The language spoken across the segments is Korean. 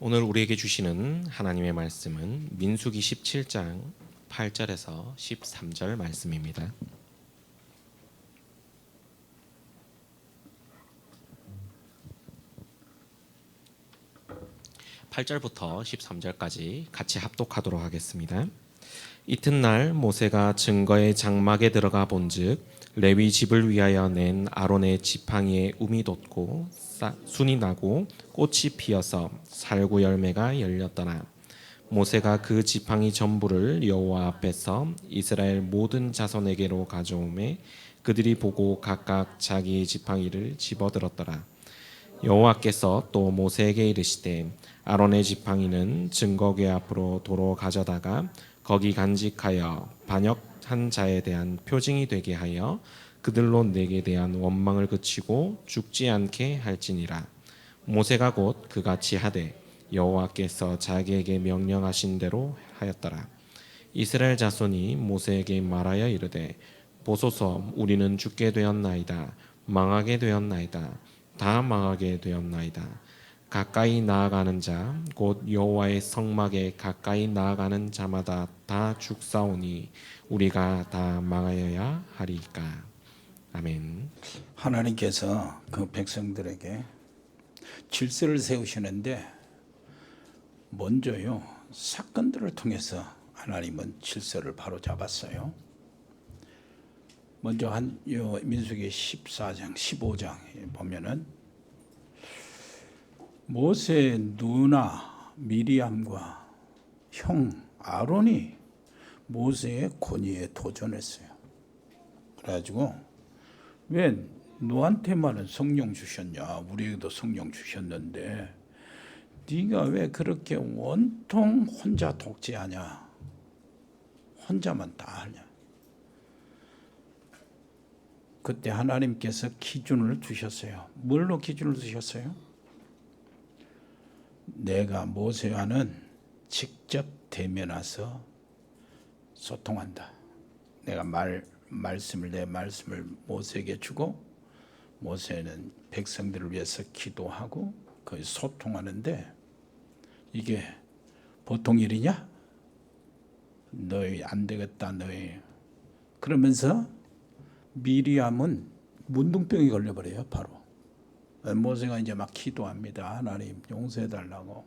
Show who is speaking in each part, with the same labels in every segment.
Speaker 1: 오늘 우리에게 주시는 하나님의 말씀은 민수기 17장 8절에서 13절 말씀입니다. 8절부터 13절까지 같이 합독하도록 하겠습니다. 이튿날 모세가 증거의 장막에 들어가 본즉 레위 집을 위하여 낸 아론의 지팡이에 움이 돋고 순이 나고 꽃이 피어서 살구 열매가 열렸더라. 모세가 그 지팡이 전부를 여호와 앞에서 이스라엘 모든 자손에게로 가져오매 그들이 보고 각각 자기의 지팡이를 집어들었더라. 여호와께서 또 모세에게 이르시되 아론의 지팡이는 증거궤 앞으로 도로 가져다가 거기 간직하여 반역한 자에 대한 표징이 되게 하여 그들로 내게 대한 원망을 그치고 죽지 않게 할지니라. 모세가 곧 그같이 하되 여호와께서 자기에게 명령하신 대로 하였더라. 이스라엘 자손이 모세에게 말하여 이르되 보소서 우리는 죽게 되었나이다. 망하게 되었나이다. 다 망하게 되었나이다. 가까이 나아가는 자 곧 여호와의 성막에 가까이 나아가는 자마다 다 죽사오니 우리가 다 망하여야 하리이까. 아멘.
Speaker 2: 하나님께서 그 백성들에게 질서를 세우시는데 먼저요 사건들을 통해서 하나님은 질서를 바로 잡았어요. 먼저 민수기 14장 15장에 보면은 모세의 누나 미리암과 형 아론이 모세의 권위에 도전했어요. 그래가지고 왜 너한테만은 성령 주셨냐? 우리에게도 성령 주셨는데 네가 왜 그렇게 원통 혼자 독재하냐? 혼자만 다 하냐? 그때 하나님께서 기준을 주셨어요. 뭘로 기준을 주셨어요? 내가 모세와는 직접 대면해서 소통한다. 내가 내 말씀을 모세에게 주고 모세는 백성들을 위해서 기도하고 그 소통하는데 이게 보통 일이냐? 너희 안 되겠다 너희. 그러면서 미리암은 문둥병이 걸려버려요. 바로 모세가 이제 막 기도합니다. 하나님 용서해달라고.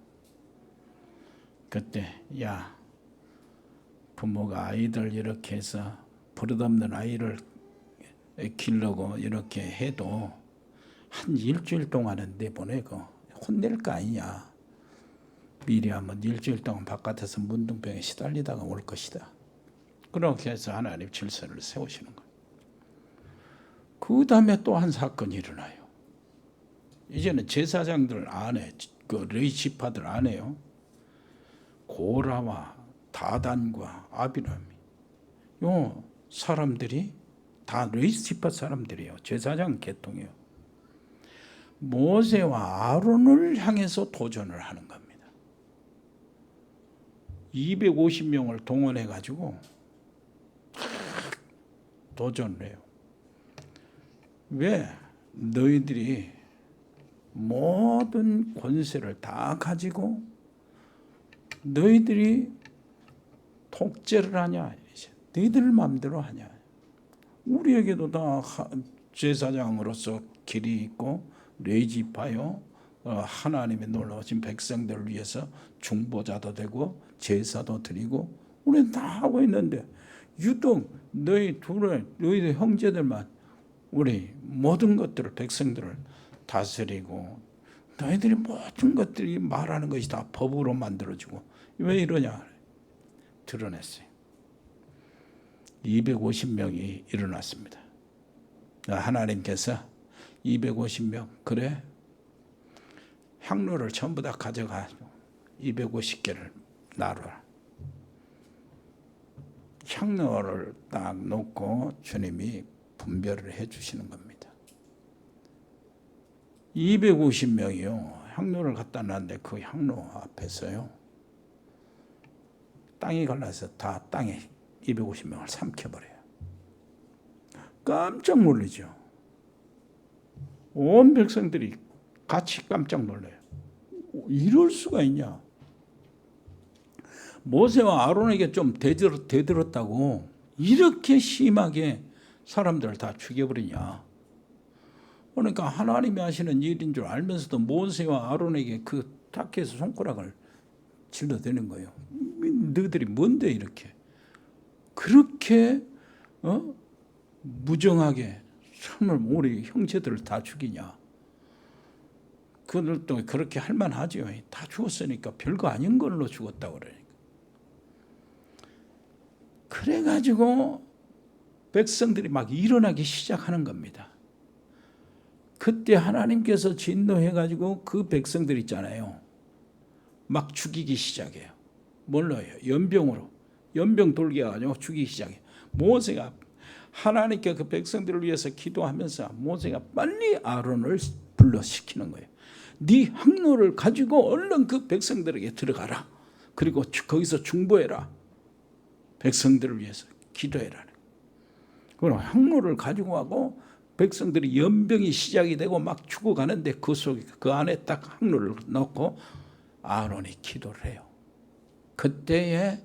Speaker 2: 그때 야 부모가 아이들 이렇게 해서 버릇없는 아이를 길러고 이렇게 해도 한 일주일 동안은 내보내고 혼낼 거 아니냐. 미리암은 일주일 동안 바깥에서 문둥병에 시달리다가 올 것이다. 그렇게 해서 하나님 질서를 세우시는 거예요. 그 다음에 또 한 사건이 일어나요. 이제는 제사장들 안 해. 그 레위 지파들 안 해요. 고라와 다단과 아비람이 요 사람들이 다 레위 지파 사람들이에요. 제사장 계통이에요. 모세와 아론을 향해서 도전을 하는 겁니다. 250명을 동원해 가지고 도전을 해요. 왜? 너희들이 모든 권세를 다 가지고 너희들이 독재를 하냐? 너희들 마음대로 하냐? 우리에게도 다 제사장으로서 길이 있고 레위 지파요. 하나님의 놀라우신 백성들을 위해서 중보자도 되고 제사도 드리고 우리는 다 하고 있는데 유독 너희들 형제들만 우리 모든 것들을 백성들을 다스리고 너희들이 모든 것들이 말하는 것이 다 법으로 만들어지고 왜 이러냐 드러냈어요. 250명이 일어났습니다. 하나님께서 250명 그래 향로를 전부 다 가져가지고 250개를 나눠라. 향로를 딱 놓고 주님이 분별을 해 주시는 겁니다. 250명이요. 향로를 갖다 놨는데 그 향로 앞에서요. 땅이 갈라서 다 땅에 250명을 삼켜버려요. 깜짝 놀라죠. 온 백성들이 같이 깜짝 놀라요. 이럴 수가 있냐? 모세와 아론에게 좀 대들었다고 이렇게 심하게 사람들을 다 죽여버리냐? 그러니까 하나님이 하시는 일인 줄 알면서도 모세와 아론에게 그 탁해서 손가락을 질러대는 거예요. 너희들이 뭔데 이렇게 그렇게 무정하게 정말 우리 형제들을 다 죽이냐? 그들도 그렇게 할 만하죠. 다 죽었으니까 별거 아닌 걸로 죽었다고 그러니까. 그래가지고 백성들이 막 일어나기 시작하는 겁니다. 그때 하나님께서 진노해가지고 그 백성들 있잖아요. 막 죽이기 시작해요. 뭘로 해요? 연병으로. 연병 돌게 해가지고 죽이기 시작해요. 모세가 하나님께 그 백성들을 위해서 기도하면서 모세가 빨리 아론을 불러시키는 거예요. 네 항로를 가지고 얼른 그 백성들에게 들어가라. 그리고 거기서 중보해라. 백성들을 위해서 기도해라. 그럼 항로를 가지고 가고 백성들이 연병이 시작이 되고 막 죽어가는데 그 속에 그 안에 딱 항로를 넣고 아론이 기도를 해요. 그때에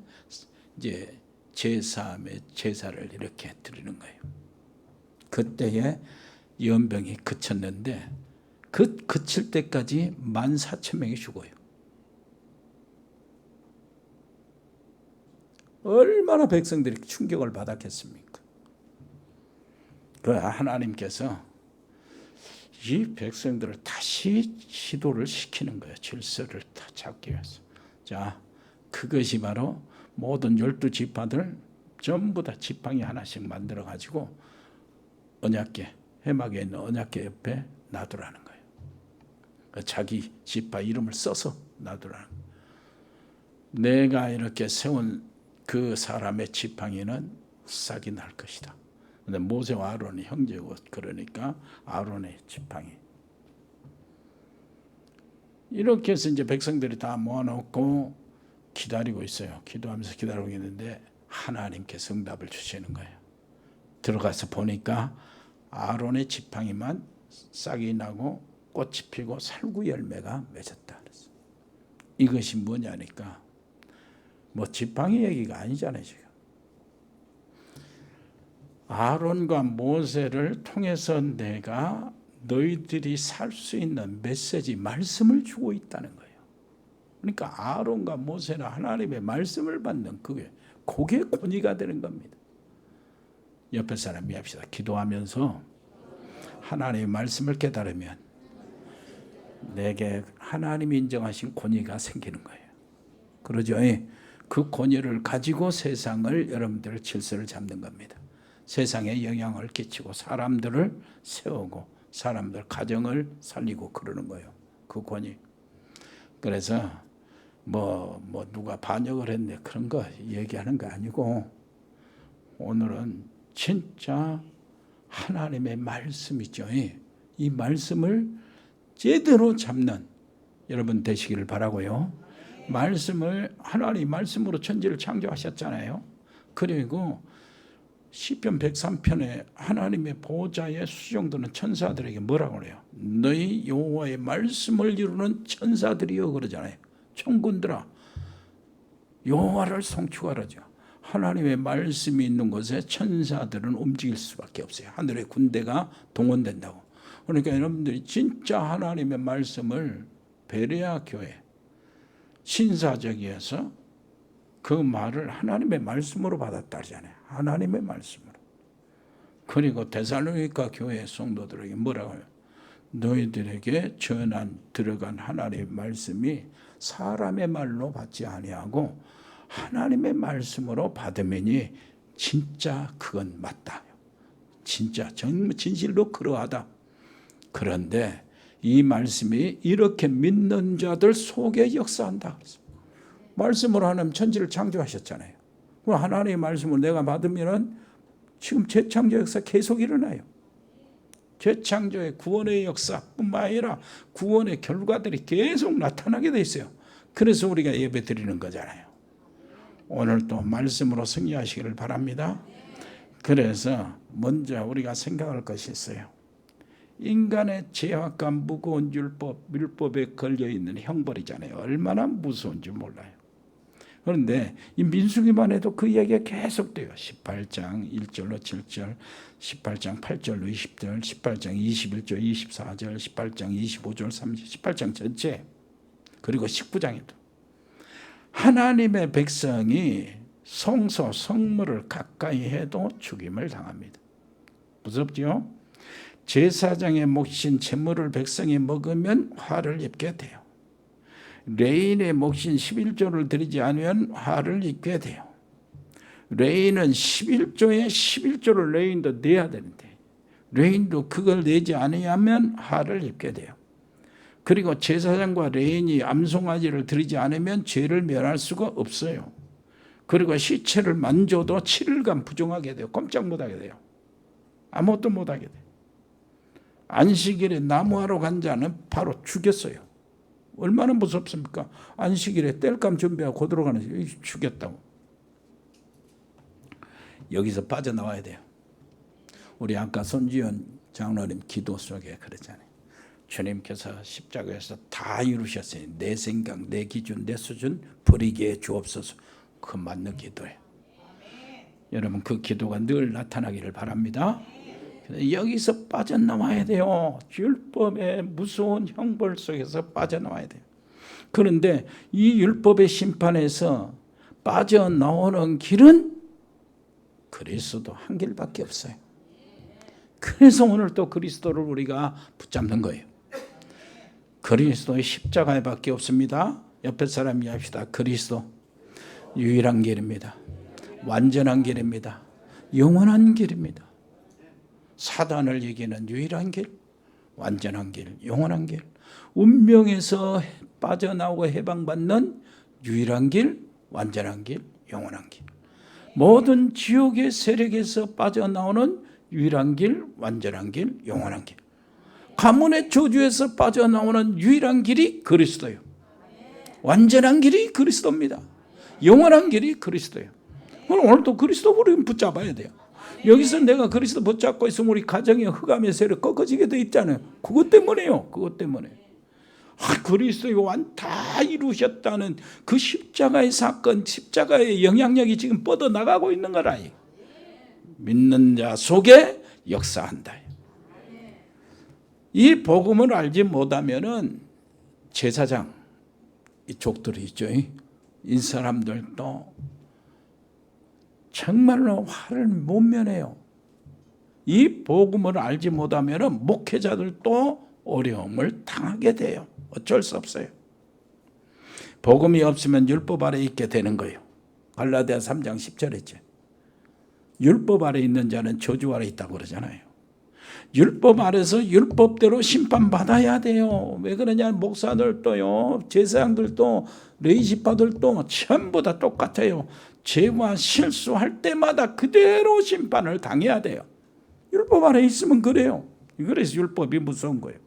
Speaker 2: 이제 제사함의 제사를 이렇게 드리는 거예요. 그때에 연병이 그쳤는데 그칠 때까지 14,000명이 죽어요. 얼마나 백성들이 충격을 받았겠습니까? 그 하나님께서 이 백성들을 다시 시도를 시키는 거예요. 질서를 다 잡기 위해서. 자, 그것이 바로 모든 12지파들 전부 다 지팡이 하나씩 만들어 가지고 언약궤, 해막에 있는 언약궤 옆에 놔두라는 거예요. 자기 지파 이름을 써서 놔두라는 거예요. 내가 이렇게 세운 그 사람의 지팡이는 싹이 날 것이다. 근데 모세와 아론이 형제고 그러니까 아론의 지팡이. 이렇게 해서 이제 백성들이 다 모아놓고 기다리고 있어요. 기도하면서 기다리고 있는데 하나님께서 응답을 주시는 거예요. 들어가서 보니까 아론의 지팡이만 싹이 나고 꽃이 피고 살구 열매가 맺었다 그랬어요. 이것이 뭐냐니까 뭐 지팡이 얘기가 아니잖아요. 지금 아론과 모세를 통해서 내가 너희들이 살 수 있는 메시지 말씀을 주고 있다는 거예요. 그러니까 아론과 모세는 하나님의 말씀을 받는 그게 권위가 되는 겁니다. 옆에 사람 이해합시다. 기도하면서 하나님의 말씀을 깨달으면 내게 하나님이 인정하신 권위가 생기는 거예요. 그러죠? 그 권위를 가지고 세상을 여러분들 질서를 잡는 겁니다. 세상에 영향을 끼치고 사람들을 세우고 사람들 가정을 살리고 그러는 거예요. 그 권위. 그래서 뭐 누가 반역을 했네 그런 거 얘기하는 거 아니고 오늘은 진짜 하나님의 말씀이죠. 이 말씀을 제대로 잡는 여러분 되시기를 바라고요. 말씀을 하나님 말씀으로 천지를 창조하셨잖아요. 그리고 시편 103편에 하나님의 보좌의 수종드는 천사들에게 뭐라고 그래요? 너희 여호와의 말씀을 이루는 천사들이여 그러잖아요. 천군들아 여호와를 송축하라죠. 하나님의 말씀이 있는 곳에 천사들은 움직일 수밖에 없어요. 하늘의 군대가 동원된다고. 그러니까 여러분들이 진짜 하나님의 말씀을 베레아 교회 신사적이어서 그 말을 하나님의 말씀으로 받았다 하잖아요. 하나님의 말씀으로. 그리고 데살로니가 교회 성도들에게 뭐라고 해요? 너희들에게 전한 들어간 하나님의 말씀이 사람의 말로 받지 아니하고 하나님의 말씀으로 받으면이 진짜 그건 맞다. 진짜 진실로 그러하다. 그런데 이 말씀이 이렇게 믿는 자들 속에 역사한다. 말씀으로 하나님 천지를 창조하셨잖아요. 그럼 하나님의 말씀을 내가 받으면 지금 재창조 역사 계속 일어나요. 재창조의 구원의 역사뿐만 아니라 구원의 결과들이 계속 나타나게 돼 있어요. 그래서 우리가 예배 드리는 거잖아요. 오늘 또 말씀으로 승리하시기를 바랍니다. 그래서 먼저 우리가 생각할 것이 있어요. 인간의 죄악과 무거운 율법에 걸려있는 형벌이잖아요. 얼마나 무서운지 몰라요. 그런데 이 민수기만 해도 그 이야기가 계속돼요. 18장 1절로 7절, 18장 8절로 20절, 18장 21절, 24절, 18장 25절, 30절, 18장 전체, 그리고 19장에도 하나님의 백성이 성소, 성물을 가까이 해도 죽임을 당합니다. 무섭죠? 제사장의 몫인 제물을 백성이 먹으면 화를 입게 돼요. 레인의 몫인 11조를 드리지 않으면 화를 입게 돼요. 레인은 11조에 11조를 레인도 내야 되는데 레인도 그걸 내지 않으면 화를 입게 돼요. 그리고 제사장과 레인이 암송아지를 드리지 않으면 죄를 면할 수가 없어요. 그리고 시체를 만져도 7일간 부정하게 돼요. 꼼짝 못하게 돼요. 아무것도 못하게 돼요. 안식일에 나무하러 간 자는 바로 죽였어요. 얼마나 무섭습니까? 안식일에 땔감 준비하고 곧 들어가는 죽였다고. 여기서 빠져나와야 돼요. 우리 아까 손지연 장로님 기도 속에 그랬잖아요. 주님께서 십자가에서 다 이루셨어요. 내 생각, 내 기준, 내 수준 버리게 주옵소서. 그 맞는 기도예요. 여러분 그 기도가 늘 나타나기를 바랍니다. 여기서 빠져나와야 돼요. 율법의 무서운 형벌 속에서 빠져나와야 돼요. 그런데 이 율법의 심판에서 빠져나오는 길은 그리스도 한 길밖에 없어요. 그래서 오늘 또 그리스도를 우리가 붙잡는 거예요. 그리스도의 십자가에 밖에 없습니다. 옆에 사람 이야기합시다. 그리스도 유일한 길입니다. 완전한 길입니다. 영원한 길입니다. 사단을 이기는 유일한 길, 완전한 길, 영원한 길, 운명에서 빠져나오고 해방받는 유일한 길, 완전한 길, 영원한 길, 모든 지옥의 세력에서 빠져나오는 유일한 길, 완전한 길, 영원한 길, 가문의 저주에서 빠져나오는 유일한 길이 그리스도예요. 완전한 길이 그리스도입니다. 영원한 길이 그리스도예요. 오늘도 그리스도 우리는 붙잡아야 돼요. 여기서 내가 그리스도 붙잡고 있으면 우리 가정의 흑암의 세력 꺾어지게 돼 있잖아요. 그것 때문에요. 그것 때문에. 그리스도의 다 이루셨다는 그 십자가의 사건, 십자가의 영향력이 지금 뻗어나가고 있는 거라. 믿는 자 속에 역사한다. 이 복음을 알지 못하면은 제사장 이쪽들이 있죠. 이 사람들도 정말로 화를 못 면해요. 이 복음을 알지 못하면 목회자들도 어려움을 당하게 돼요. 어쩔 수 없어요. 복음이 없으면 율법 아래 있게 되는 거예요. 갈라디아 3장 10절에 율법 아래 있는 자는 저주 아래 있다고 그러잖아요. 율법 아래서 율법대로 심판받아야 돼요. 왜 그러냐? 목사들도요, 제사장들도, 레위지파들도 전부 다 똑같아요. 죄와 실수할 때마다 그대로 심판을 당해야 돼요. 율법 아래 있으면 그래요. 그래서 율법이 무서운 거예요.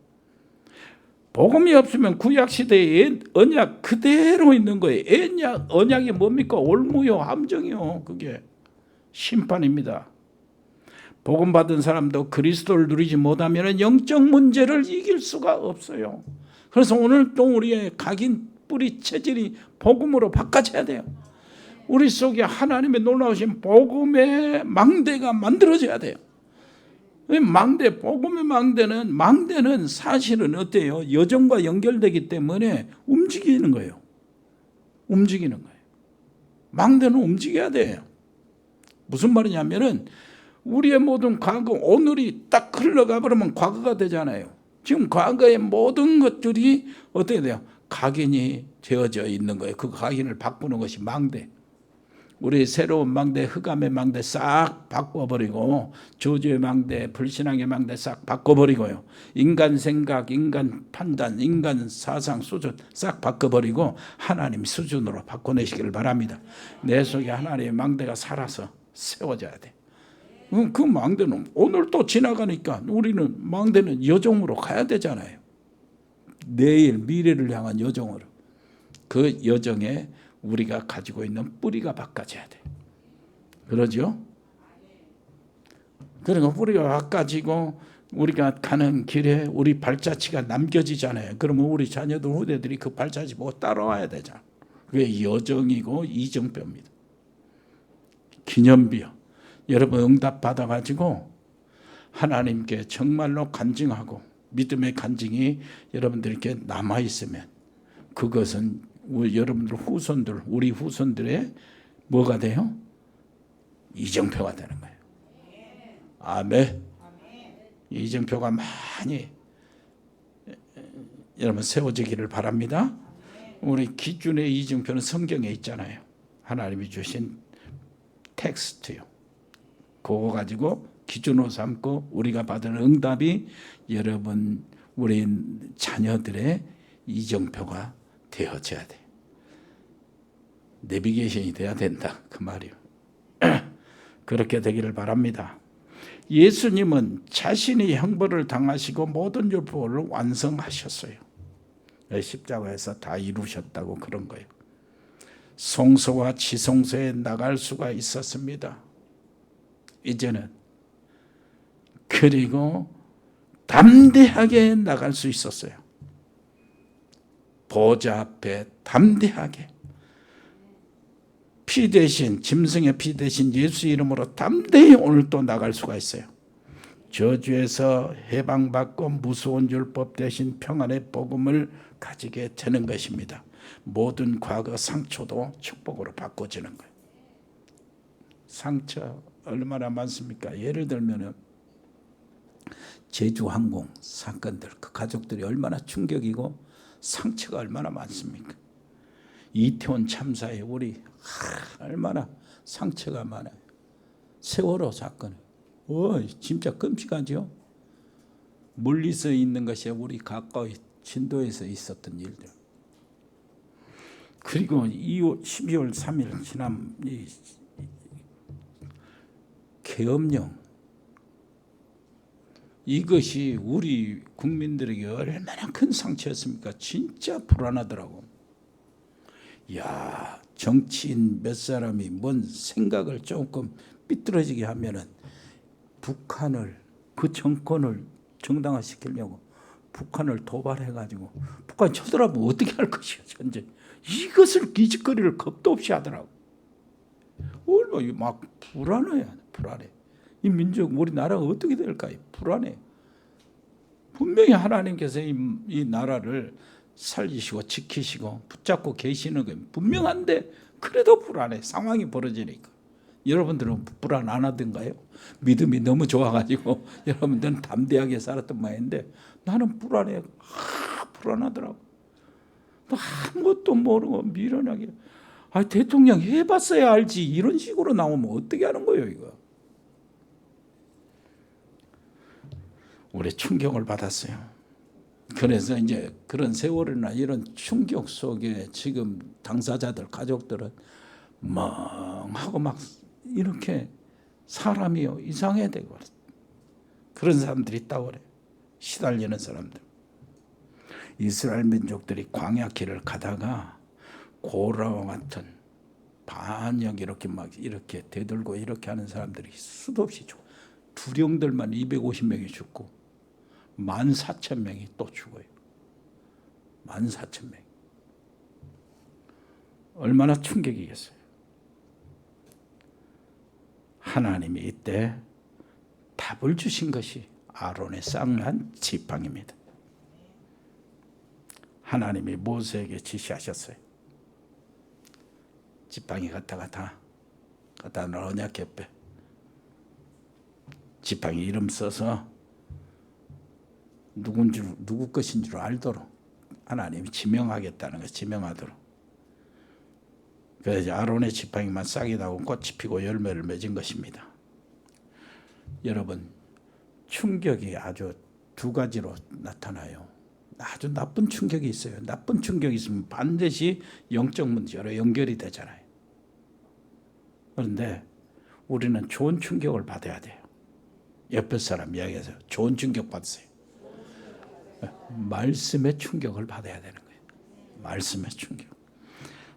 Speaker 2: 복음이 없으면 구약시대의 언약 그대로 있는 거예요. 언약이 뭡니까? 올무요, 함정이요. 그게 심판입니다. 복음 받은 사람도 그리스도를 누리지 못하면 영적 문제를 이길 수가 없어요. 그래서 오늘 또 우리의 각인 뿌리 체질이 복음으로 바꿔져야 돼요. 우리 속에 하나님의 놀라우신 복음의 망대가 만들어져야 돼요. 복음의 망대는 사실은 어때요? 여정과 연결되기 때문에 움직이는 거예요. 움직이는 거예요. 망대는 움직여야 돼요. 무슨 말이냐면은 우리의 모든 과거, 오늘이 딱 흘러가 버리면 과거가 되잖아요. 지금 과거의 모든 것들이 어떻게 돼요? 각인이 되어져 있는 거예요. 그 각인을 바꾸는 것이 망대. 우리 새로운 망대, 흑암의 망대 싹 바꿔버리고 저주의 망대, 불신앙의 망대 싹 바꿔버리고요. 인간 생각, 인간 판단, 인간 사상 수준 싹 바꿔버리고 하나님 수준으로 바꿔내시기를 바랍니다. 내 속에 하나님의 망대가 살아서 세워져야 돼. 그 망대는 오늘 또 지나가니까 우리는 망대는 여정으로 가야 되잖아요. 내일 미래를 향한 여정으로. 그 여정에 우리가 가지고 있는 뿌리가 바꿔져야 돼. 그러죠? 그리고 뿌리가 바꿔지고 우리가 가는 길에 우리 발자취가 남겨지잖아요. 그러면 우리 자녀들 후대들이 그 발자취 보고 따라와야 되잖아. 그게 여정이고 이정표입니다. 기념비요. 여러분 응답 받아가지고 하나님께 정말로 간증하고 믿음의 간증이 여러분들께 남아있으면 그것은 여러분들 후손들, 우리 후손들의 뭐가 돼요? 이정표가 되는 거예요. 아멘. 이정표가 많이 여러분 세워지기를 바랍니다. 우리 기준의 이정표는 성경에 있잖아요. 하나님이 주신 텍스트요. 그거 가지고 기준으로 삼고 우리가 받은 응답이 여러분 우리 자녀들의 이정표가 되어져야 돼. 내비게이션이 돼야 된다 그 말이요. 그렇게 되기를 바랍니다. 예수님은 자신이 형벌을 당하시고 모든 율법을 완성하셨어요. 십자가에서 다 이루셨다고 그런 거예요. 성소와 지성소에 나갈 수가 있었습니다. 이제는 그리고 담대하게 나갈 수 있었어요. 보좌 앞에 담대하게 피 대신 짐승의 피 대신 예수 이름으로 담대히 오늘 또 나갈 수가 있어요. 저주에서 해방받고 무서운 율법 대신 평안의 복음을 가지게 되는 것입니다. 모든 과거 상처도 축복으로 바꿔지는 거예요. 상처 얼마나 많습니까? 예를 들면 제주항공 사건들 그 가족들이 얼마나 충격이고 상처가 얼마나 많습니까? 이태원 참사에 우리 얼마나 상처가 많아요. 세월호 사건 진짜 끔찍하죠. 멀리서 있는 것이 우리 가까이 진도에서 있었던 일들. 그리고 12월 3일 지난 이 계엄령 이것이 우리 국민들에게 얼마나 큰 상처였습니까? 진짜 불안하더라고. 야, 정치인 몇 사람이 뭔 생각을 조금 삐뚤어지게 하면은 북한을 그 정권을 정당화시키려고 북한을 도발해가지고 북한이 쳐들어가면 어떻게 할 것이야 전쟁. 이것을 기짓거리를 겁도 없이 하더라고. 얼마나 막 불안해. 이 민족 우리나라가 어떻게 될까요? 불안해. 분명히 하나님께서 이 나라를 살리시고 지키시고 붙잡고 계시는 게 분명한데 그래도 불안해. 상황이 벌어지니까. 여러분들은 불안 안 하던가요? 믿음이 너무 좋아가지고 여러분들은 담대하게 살았던 모양인데 나는 불안해. 불안하더라고. 아무것도 모르고 미련하게. 대통령 해봤어야 알지. 이런 식으로 나오면 어떻게 하는 거예요 이거. 우리 충격을 받았어요. 그래서 이제 그런 세월이나 이런 충격 속에 지금 당사자들 가족들은 멍하고 막 이렇게 사람이요 이상해야 되고 그런 사람들이 있다고 그래. 시달리는 사람들. 이스라엘 민족들이 광야 길을 가다가 고라와 같은 반역 이렇게 막 이렇게 대들고 이렇게 하는 사람들이 수도 없이 죽어. 두령들만 250명이 죽고 14,000명이 또 죽어요. 14,000명. 얼마나 충격이겠어요. 하나님이 이때 답을 주신 것이 아론의 쌍난 지팡입니다. 하나님이 모세에게 지시하셨어요. 지팡이 갖다가 언약궤 빼. 지팡이 이름 써서 누구 것인 줄 알도록 하나님이 지명하겠다는 거 지명하도록. 그래서 아론의 지팡이만 싹이 나고 꽃이 피고 열매를 맺은 것입니다. 여러분 충격이 아주 두 가지로 나타나요. 아주 나쁜 충격이 있어요. 나쁜 충격이 있으면 반드시 영적 문제로 연결이 되잖아요. 그런데 우리는 좋은 충격을 받아야 돼요. 옆에 사람 이야기해서 좋은 충격 받으세요. 말씀의 충격을 받아야 되는 거예요. 말씀의 충격.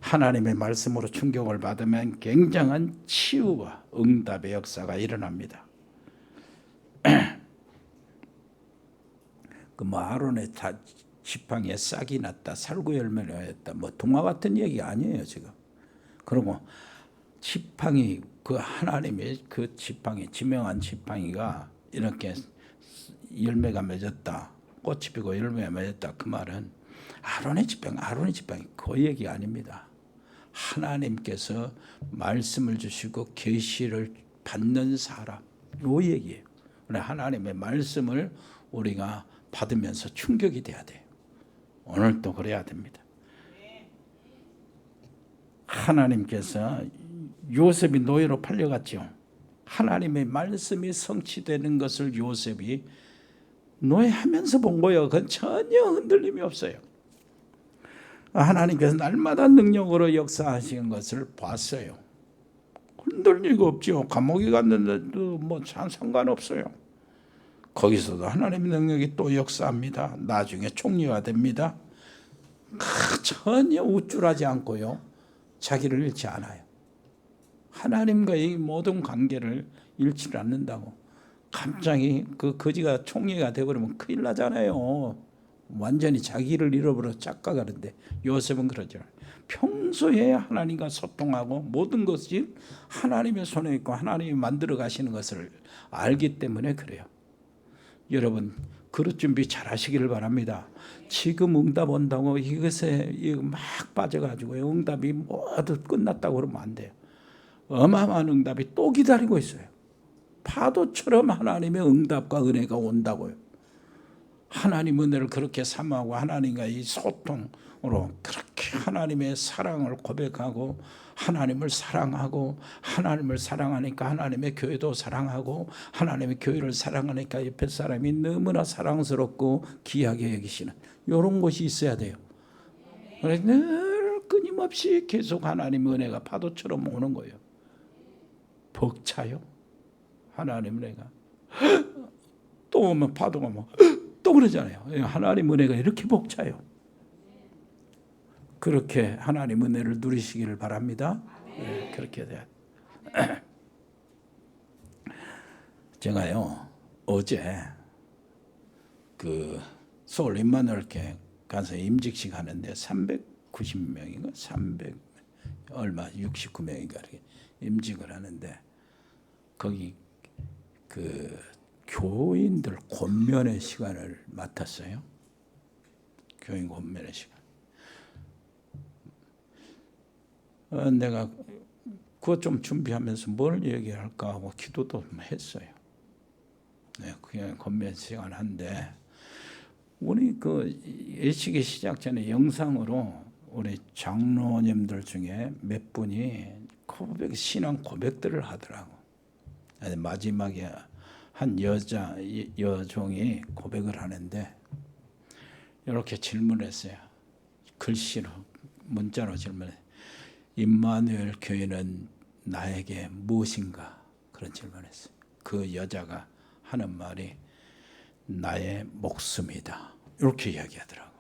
Speaker 2: 하나님의 말씀으로 충격을 받으면 굉장한 치유와 응답의 역사가 일어납니다. 그 뭐 아론의 지팡이에 싹이 났다, 살구 열매가 했다, 뭐 동화 같은 얘기 아니에요 지금. 그리고 지팡이, 그 하나님의 그 지팡이, 지명한 지팡이가 이렇게 열매가 맺었다, 꽃이 피고 열매가 맺었다, 그 말은 아론의 지팡이 그 얘기 아닙니다. 하나님께서 말씀을 주시고 계시를 받는 사람, 요 얘기예요. 하나님의 말씀을 우리가 받으면서 충격이 돼야 돼요. 오늘도 그래야 됩니다. 하나님께서 요셉이 노예로 팔려갔죠. 하나님의 말씀이 성취되는 것을 요셉이 노예하면서 본 거예요. 그건 전혀 흔들림이 없어요. 하나님께서 날마다 능력으로 역사하시는 것을 봤어요. 흔들리가 없죠. 감옥에 갔는데도 뭐 상관없어요. 거기서도 하나님의 능력이 또 역사합니다. 나중에 총리가 됩니다. 전혀 우쭐하지 않고요, 자기를 잃지 않아요. 하나님과의 모든 관계를 잃지 않는다고. 갑자기 그 거지가 총리가 되버리면 큰일 나잖아요. 완전히 자기를 잃어버려 착각하는데, 요셉은 그러죠. 평소에 하나님과 소통하고 모든 것이 하나님의 손에 있고 하나님이 만들어 가시는 것을 알기 때문에 그래요. 여러분, 그릇 준비 잘 하시기를 바랍니다. 지금 응답 온다고 이것에 막 빠져가지고 응답이 모두 끝났다고 그러면 안 돼요. 어마어마한 응답이 또 기다리고 있어요. 파도처럼 하나님의 응답과 은혜가 온다고요. 하나님 은혜를 그렇게 삼하고 하나님과의 소통으로 그렇게 하나님의 사랑을 고백하고 하나님을 사랑하고, 하나님을 사랑하니까 하나님의 교회도 사랑하고, 하나님의 교회를 사랑하니까 옆에 사람이 너무나 사랑스럽고 귀하게 여기시는 이런 것이 있어야 돼요. 그래서 늘 끊임없이 계속 하나님 은혜가 파도처럼 오는 거예요. 벅차요. 하나님 은혜가 또 오면 파도가 또 그러잖아요. 하나님 은혜가 이렇게 벅차요. 그렇게 하나님 은혜를 누리시기를 바랍니다. 네, 그렇게 돼요. 제가요 어제 그 서울 임마누엘교회 가서 임직식 하는데 390명인가 300 얼마 69명인가 이렇게 임직을 하는데, 거기 그 교인들 권면의 시간을 맡았어요. 교인 권면의 시간. 내가 그거 좀 준비하면서 뭘 얘기할까 하고 기도도 했어요. 네, 그냥 권면 시간 한데, 우리 그 예식의 시작 전에 영상으로 우리 장로님들 중에 몇 분이 신앙 고백들을 하더라고. 마지막에 한 여종이 고백을 하는데 이렇게 질문했어요. 글씨로, 문자로 질문해. 임마누엘 교회는 나에게 무엇인가? 그런 질문했어요. 그 여자가 하는 말이 나의 목숨이다. 이렇게 이야기하더라고.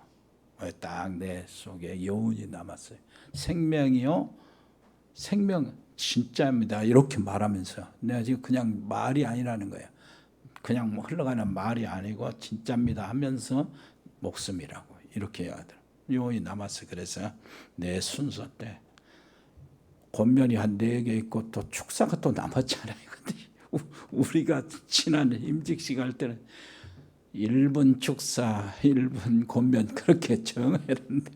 Speaker 2: 딱 내 속에 여운이 남았어요. 생명이요, 생명 진짜입니다. 이렇게 말하면서 내가 지금 그냥 말이 아니라는 거예요. 그냥 흘러가는 말이 아니고 진짜입니다 하면서 목숨이라고 이렇게 이야기하더라고. 여운이 남았어요. 그래서 내 순서 때 권면이 한 4개 있고 또 축사가 또 남았잖아요. 근데 우리가 지난 임직식 할 때는 1분 축사, 1분 권면 그렇게 정했는데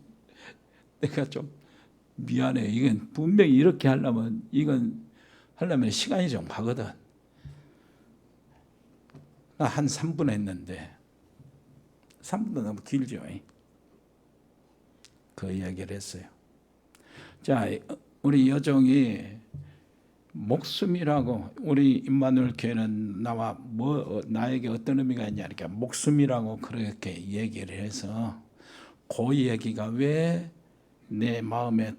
Speaker 2: 내가 좀 미안해. 이건 분명히 이렇게 하려면 시간이 좀 가거든. 나 한 3분 했는데 3분도 너무 길죠. 그 이야기를 했어요. 자, 우리 여종이 목숨이라고, 우리 임마누엘 교회는 나에게 어떤 의미가 있냐니까 목숨이라고 그렇게 얘기를 해서 그 얘기가 왜 내 마음에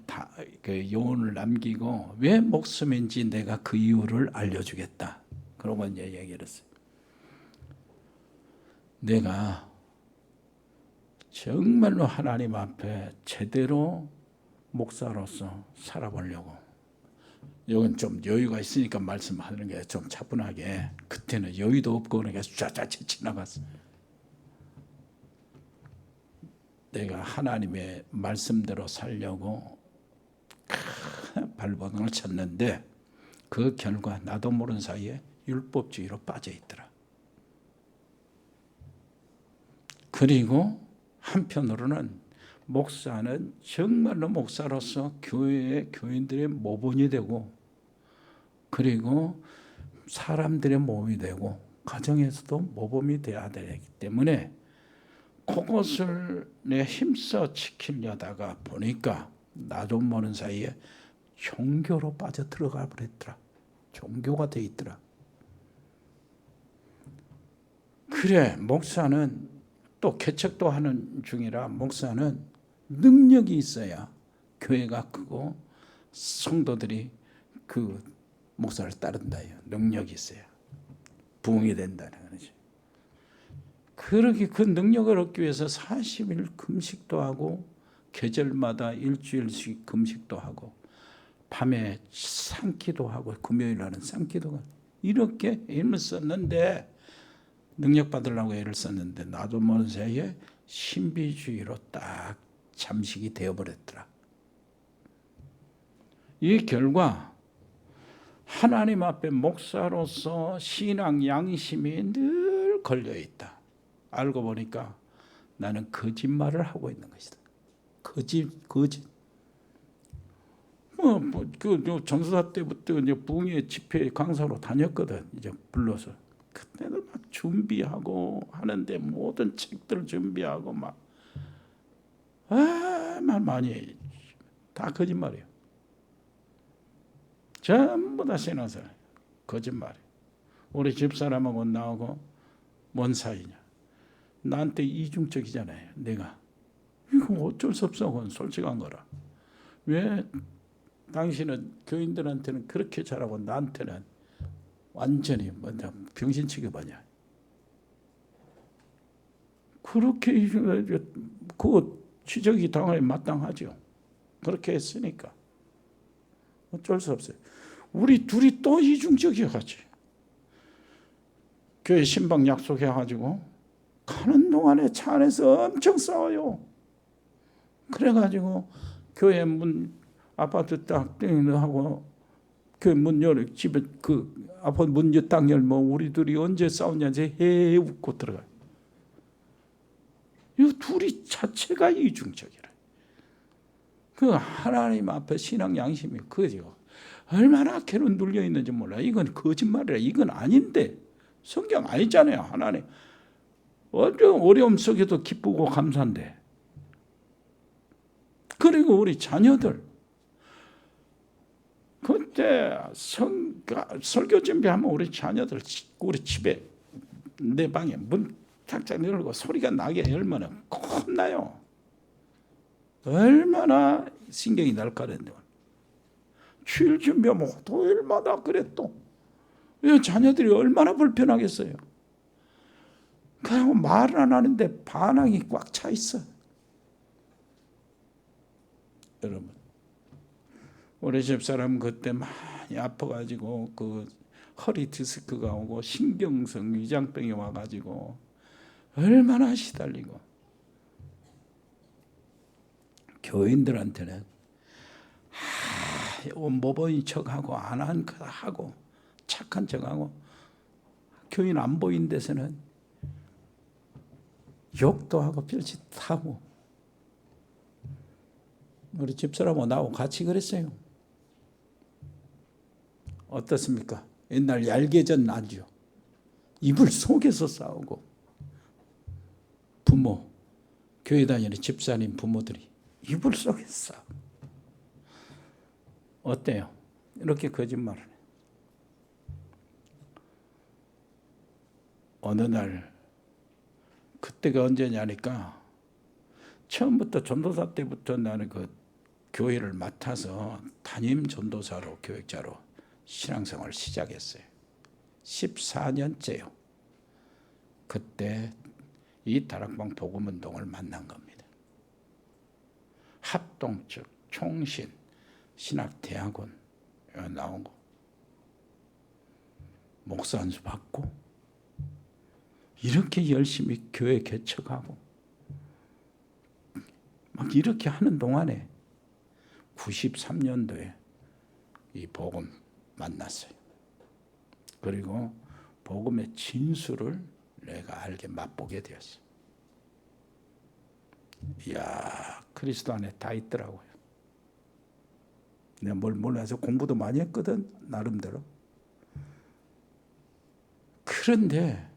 Speaker 2: 그 여운을 남기고 왜 목숨인지 내가 그 이유를 알려주겠다. 그러고 이제 얘기를 했어요. 내가 정말로 하나님 앞에 제대로 목사로서 살아보려고, 이건 좀 여유가 있으니까 말씀하는 게 좀 차분하게, 그때는 여유도 없고 그러니까 쫙쫙 지나갔어요. 내가 하나님의 말씀대로 살려고 발버둥을 쳤는데 그 결과 나도 모르는 사이에 율법주의로 빠져 있더라. 그리고 한편으로는 목사는 정말로 목사로서 교회의 교인들의 모본이 되고 그리고 사람들의 몸이 되고 가정에서도 모범이 되어야 되기 때문에 그것을 내 힘써 지키려다가 보니까 나도 모르는 사이에 종교로 빠져 들어가 버렸더라. 종교가 돼 있더라. 그래, 목사는 또 개척도 하는 중이라 목사는 능력이 있어야 교회가 크고 성도들이 그 목사를 따른다. 능력이 있어야 부흥이 된다는 거지. 그렇게 그 능력을 얻기 위해서 40일 금식도 하고 계절마다 일주일씩 금식도 하고 밤에 산기도 하고 금요일 날은 산기도 하고 이렇게 애를 썼는데 능력 받으려고 애를 썼는데 나도 모르는 사이에 신비주의로 딱 잠식이 되어버렸더라. 이 결과 하나님 앞에 목사로서 신앙 양심이 늘 걸려있다. 알고 보니까 나는 거짓말을 하고 있는 것이다. 거짓. 그 전도사 때부터 이제 부흥회 집회 강사로 다녔거든. 이제 불러서 그때도 막 준비하고 하는데 모든 책들 준비하고 막 많이 다 거짓말이에요. 전부 다 신앙생 거짓말이에요. 우리 집사람하고 나하고 뭔 사이냐? 나한테 이중적이잖아요. 내가 이거 어쩔 수 없어. 그건 솔직한 거라. 왜 당신은 교인들한테는 그렇게 잘하고 나한테는 완전히 뭐냐 병신 취급하냐? 그렇게 그 지적이 당연히 마땅하죠. 그렇게 했으니까 어쩔 수 없어요. 우리 둘이 또 이중적이어가지. 교회 신방 약속해가지고 가는 동안에 차 안에서 엄청 싸워요. 그래가지고 교회 문 아파트 딱 하고 교회 문 열어 집에 그 아파트 문 딱 열면 우리 둘이 언제 싸웠냐지 해 웃고 들어가요. 이 둘이 자체가 이중적이라. 그 하나님 앞에 신앙 양심이 그죠. 얼마나 괴로 눌려 있는지 몰라. 이건 거짓말이라. 이건 아닌데 성경 아니잖아요. 하나님 어려움 속에도 기쁘고 감사한데. 그리고 우리 자녀들 그때 설교 준비하면 우리 자녀들 우리 집에 내 방에 문 탁탁 열고 소리가 나게 열면 겁나요. 얼마나 신경이 날카로운데. 주일 준비하면 토요일마다 그래 또. 자녀들이 얼마나 불편하겠어요. 그냥 말을 안 하는데 반항이 꽉 차 있어. 여러분, 우리 집사람 그때 많이 아파가지고 그 허리 디스크가 오고 신경성 위장병이 와가지고 얼마나 시달리고 교인들한테는 모범인 척하고 안 한 거 하고 착한 척하고 교인 안 보인 데서는 욕도 하고 별짓하고 우리 집사람하고 나하고 같이 그랬어요. 어떻습니까? 옛날 얄개전 나죠. 이불 속에서 싸우고 부모, 교회 다니는 집사님 부모들이 이불 속에서 싸우고 어때요? 이렇게 거짓말을 해. 어느 날 그때가 언제냐니까 처음부터 전도사 때부터 나는 그 교회를 맡아서 담임 전도사로 교역자로 신앙생활을 시작했어요. 14년째요. 그때 이 다락방 복음운동을 만난 겁니다. 합동 즉 총신 신학대학원 나오고 목사 안수 받고 이렇게 열심히 교회 개척하고 막 이렇게 하는 동안에 93년도에 이 복음 만났어요. 그리고 복음의 진수를 내가 알게 맛보게 되었어요. 이야, 그리스도 안에 다 있더라고요. 내가 뭘 몰라서 공부도 많이 했거든, 나름대로. 그런데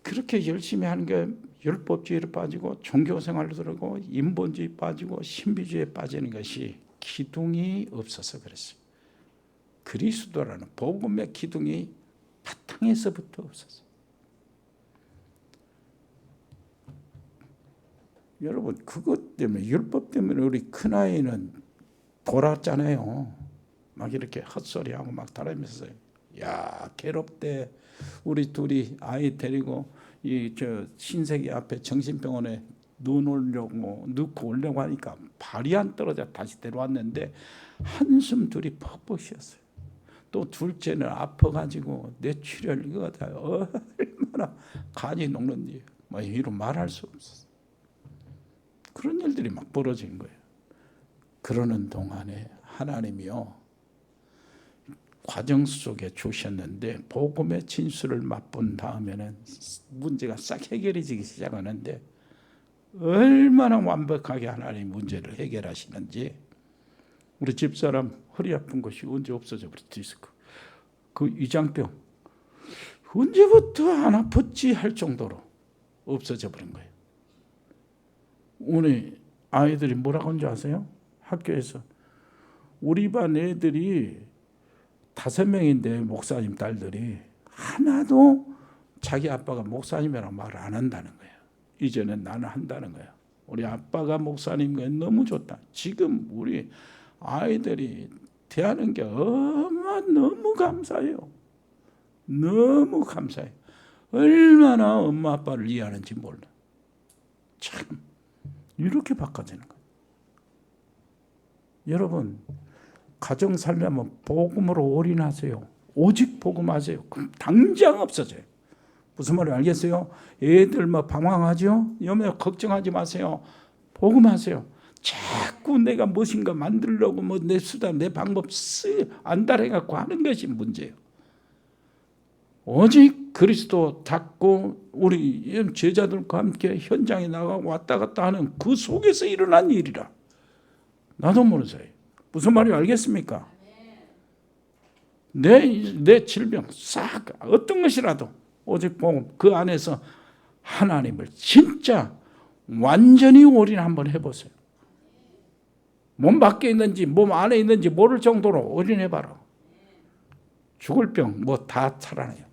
Speaker 2: 그렇게 열심히 하는 게 율법주의로 빠지고 종교생활로 들어가고 인본주의 빠지고 신비주의에 빠지는 것이 기둥이 없어서 그랬어요. 그리스도라는 복음의 기둥이 바탕에서부터 없었어요. 여러분, 그것 때문에, 율법 때문에 우리 큰아이는 돌았잖아요. 막 이렇게 헛소리하고 막 다니면서, 야, 괴롭대. 우리 둘이 아이 데리고 신세계 앞에 정신병원에 넣고 오려고 하니까 발이 안 떨어져 다시 데려왔는데 한숨 둘이 퍽퍽 쉬었어요. 또 둘째는 아파가지고 뇌출혈 이거 다 얼마나 간이 녹는지 뭐 이루 말할 수 없었어요. 그런 일들이 막 벌어진 거예요. 그러는 동안에 하나님이요, 과정 속에 주셨는데 복음의 진수를 맛본 다음에는 문제가 싹 해결해지기 시작하는데 얼마나 완벽하게 하나님 문제를 해결하시는지, 우리 집사람 허리 아픈 것이 언제 없어져 버렸지. 디스크, 그 위장병 언제부터 안 아팠지 할 정도로 없어져 버린 거예요. 우리 아이들이 뭐라고 하는지 아세요? 학교에서 우리 반 애들이 5명인데 목사님 딸들이 하나도 자기 아빠가 목사님이라고 말을 안 한다는 거예요. 이제는 나는 한다는 거예요. 우리 아빠가 목사님 거 너무 좋다. 지금 우리 아이들이 대하는 게 너무 감사해요. 너무 감사해요. 얼마나 엄마 아빠를 이해하는지 몰라. 참 이렇게 바꿔지는 거예요. 여러분, 가정 살려면 복음으로 올인하세요. 오직 복음하세요. 그럼 당장 없어져요. 무슨 말인지 알겠어요? 애들 뭐 방황하죠? 여매 걱정하지 마세요. 복음하세요. 자꾸 내가 무엇인가 만들려고 뭐 내 수단, 내 방법 안달해갖고 하는 것이 문제예요. 오직 그리스도 닦고 우리 제자들과 함께 현장에 나가고 왔다 갔다 하는 그 속에서 일어난 일이라. 나도 모르는 사이. 무슨 말인지 알겠습니까? 내 질병 싹 어떤 것이라도 오직 복음, 그 안에서 하나님을 진짜 완전히 올인 한번 해보세요. 몸 밖에 있는지 몸 안에 있는지 모를 정도로 올인해봐라. 죽을 병 뭐 다 살아나요.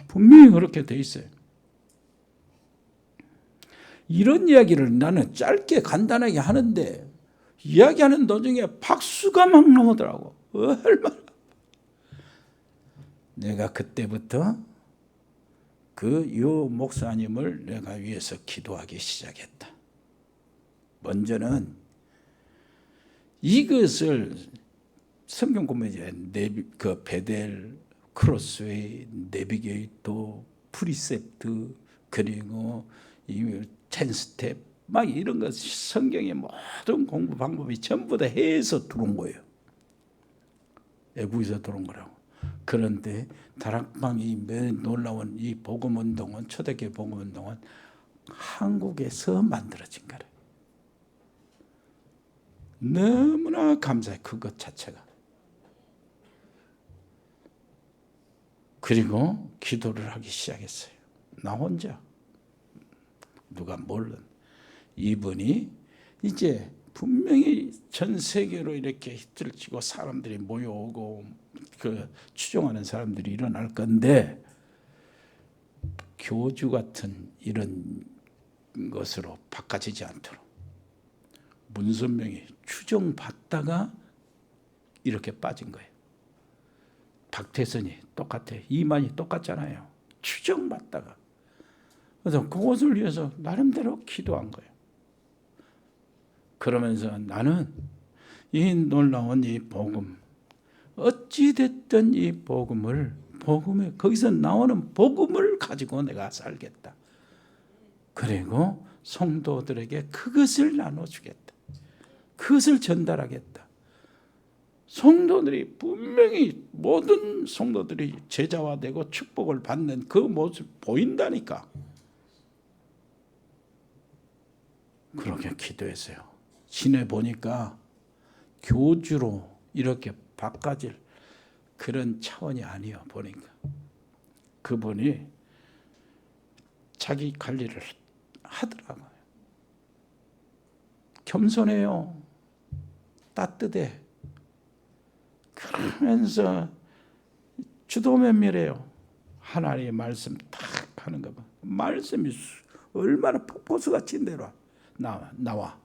Speaker 2: 분명히 그렇게 돼 있어요. 이런 이야기를 나는 짧게 간단하게 하는데 이야기하는 도중에 박수가 막 나오더라고. 얼마나. 내가 그때부터 그 유 목사님을 내가 위해서 기도하기 시작했다. 먼저는 이것을 성경 공부에 그 베델, 크로스웨이, 내비게이터, 프리셉트, 그리고 이 10스텝 막 이런 것 성경의 모든 공부 방법이 전부 다 해에서 들어온 거예요. 외국에서 들어온 거라고. 그런데 다락방이 놀라운 이 복음운동은, 초대교회 복음운동은 한국에서 만들어진 거래요. 너무나 감사해, 그것 자체가. 그리고 기도를 하기 시작했어요. 나 혼자. 누가 몰라. 이분이 이제 분명히 전 세계로 이렇게 히트를 치고 사람들이 모여오고 그 추종하는 사람들이 일어날 건데, 교주 같은 이런 것으로 바꿔지지 않도록 문선명이 추종받다가 이렇게 빠진 거예요. 박태선이 똑같아. 이만희 똑같잖아요. 추종받다가. 그래서 그것을 위해서 나름대로 기도한 거예요. 그러면서 나는 이 놀라운 이 복음, 어찌됐든 이 복음에 거기서 나오는 복음을 가지고 내가 살겠다. 그리고 성도들에게 그것을 나눠주겠다. 그것을 전달하겠다. 성도들이 분명히 모든 성도들이 제자화되고 축복을 받는 그 모습 보인다니까. 그렇게 기도했어요. 지내 보니까 교주로 이렇게 바꿔질 그런 차원이 아니에요. 보니까 그분이 자기 관리를 하더라고요. 겸손해요. 따뜻해. 그러면서 주도면밀해요. 하나님의 말씀 탁 하는 거 봐. 말씀이 얼마나 폭포수같이 나와.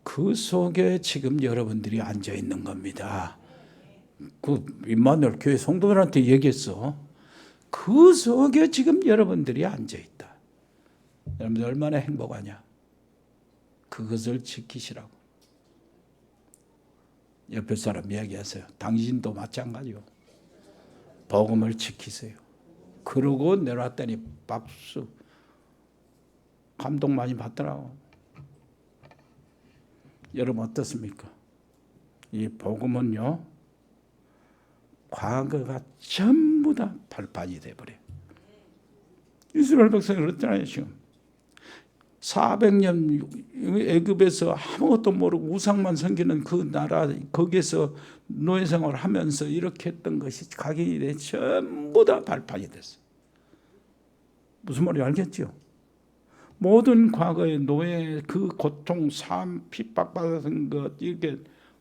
Speaker 2: 그 속에 지금 여러분들이 앉아 있는 겁니다. 그 임마누엘 교회 성도들한테 얘기했어. 그 속에 지금 여러분들이 앉아 있다. 여러분들 얼마나 행복하냐. 그것을 지키시라고. 옆에 사람 이야기하세요. 당신도 마찬가지요. 복음을 지키세요. 그러고 내려왔더니 박수. 감동 많이 받더라고. 여러분 어떻습니까? 이 복음은요, 과거가 전부 다 발판이 돼버려요. 이스라엘 백성이 그렇잖아요. 지금 400년 애굽에서 아무것도 모르고 우상만 섬기는 그 나라, 거기에서 노예 생활을 하면서 이렇게 했던 것이 각인이 전부 다 발판이 됐어요. 무슨 말인지 알겠죠? 모든 과거의 노예, 그 고통, 삶, 핍박받은 것, 이렇게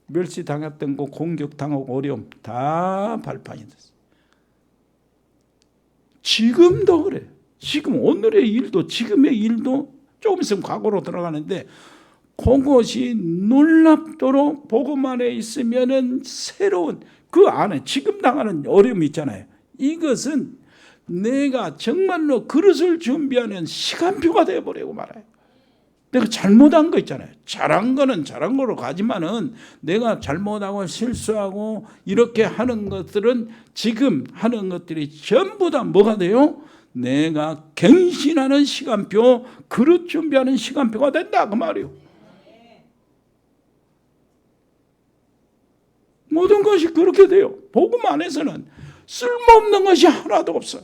Speaker 2: 멸시당했던 거, 공격당하고 어려움 다 발판이 됐어요. 지금도 그래. 지금 오늘의 일도, 지금의 일도 조금 있으면 과거로 들어가는데, 그것이 놀랍도록 복음 안에 있으면은 새로운 그 안에 지금 당하는 어려움이 있잖아요. 이것은 내가 정말로 그릇을 준비하는 시간표가 되어버리고 말아요. 내가 잘못한 거 있잖아요. 잘한 거는 잘한 거로 가지만은 내가 잘못하고 실수하고 이렇게 하는 것들은 지금 하는 것들이 전부 다 뭐가 돼요? 내가 갱신하는 시간표, 그릇 준비하는 시간표가 된다 그 말이에요. 모든 것이 그렇게 돼요. 복음 안에서는 쓸모없는 것이 하나도 없어요.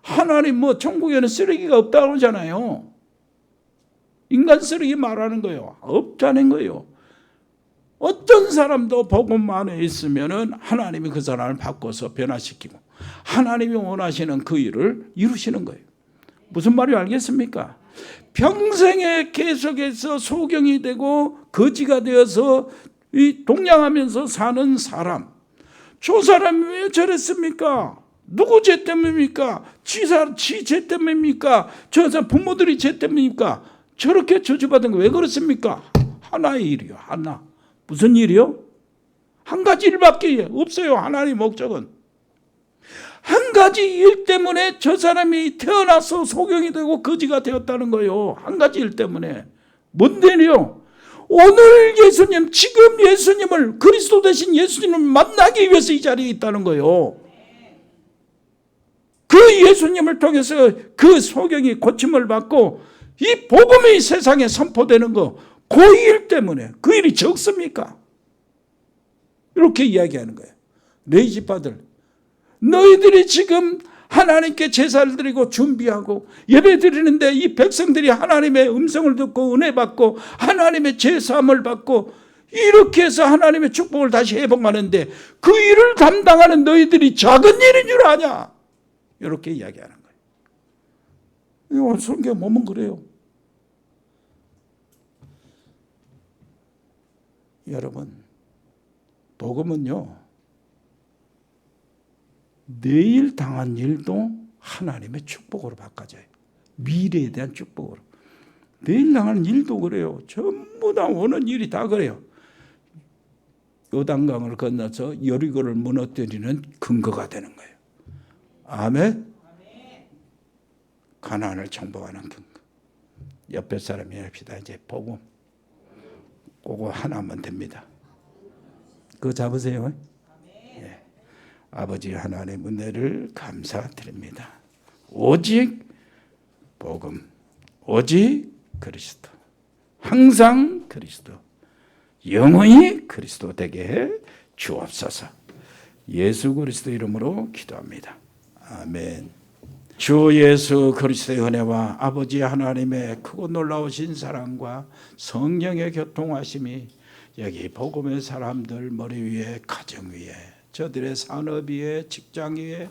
Speaker 2: 하나님 천국에는 쓰레기가 없다고 그러잖아요. 인간 쓰레기 말하는 거예요. 없다는 거예요. 어떤 사람도 복음 안에 있으면은 하나님이 그 사람을 바꿔서 변화시키고 하나님이 원하시는 그 일을 이루시는 거예요. 무슨 말인지 알겠습니까? 평생에 계속해서 소경이 되고 거지가 되어서 동냥하면서 사는 사람, 저 사람이 왜 저랬습니까? 누구 죄 때문입니까? 지 죄 때문입니까? 저 사람 부모들이 죄 때문입니까? 저렇게 저주받은 거 왜 그렇습니까? 하나의 일이요. 하나. 무슨 일이요? 한 가지 일밖에 없어요. 하나님의 목적은. 한 가지 일 때문에 저 사람이 태어나서 소경이 되고 거지가 되었다는 거예요. 한 가지 일 때문에. 뭔데요? 오늘 예수님, 지금 예수님을, 그리스도 대신 예수님을 만나기 위해서 이 자리에 있다는 거예요. 그 예수님을 통해서 그 소경이 고침을 받고 이 복음이 세상에 선포되는 거, 그 일 때문에. 그 일이 적습니까? 이렇게 이야기하는 거예요. 레이지파들, 너희들이 지금 하나님께 제사를 드리고 준비하고 예배 드리는데 이 백성들이 하나님의 음성을 듣고 은혜 받고 하나님의 제사함을 받고 이렇게 해서 하나님의 축복을 다시 회복하는데 그 일을 감당하는 너희들이 작은 일인 줄 아냐? 이렇게 이야기하는 거예요. 이거 성경 보면 그래요. 여러분, 복음은요, 내일 당한 일도 하나님의 축복으로 바꿔져요. 미래에 대한 축복으로. 내일 당하는 일도 그래요. 전부 다 오는 일이 다 그래요. 요단강을 건너서 여리고를 무너뜨리는 근거가 되는 거예요. 아멘? 가나안을 정복하는 근거. 옆에 사람이 합시다. 이제 복음. 그거 하나면 됩니다. 그거 잡으세요. 예. 아버지 하나님 은혜를 감사드립니다. 오직 복음, 오직 그리스도, 항상 그리스도, 영원히 그리스도 되게 해 주옵소서. 예수 그리스도 이름으로 기도합니다. 아멘. 주 예수 그리스도의 은혜와 아버지 하나님의 크고 놀라우신 사랑과 성령의 교통하심이 여기 복음의 사람들 머리 위에, 가정 위에, 저들의 산업 위에, 직장 위에,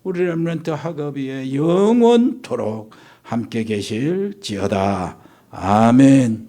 Speaker 2: 우리 렘넌트 학업 위에 영원토록 함께 계실지어다. 아멘.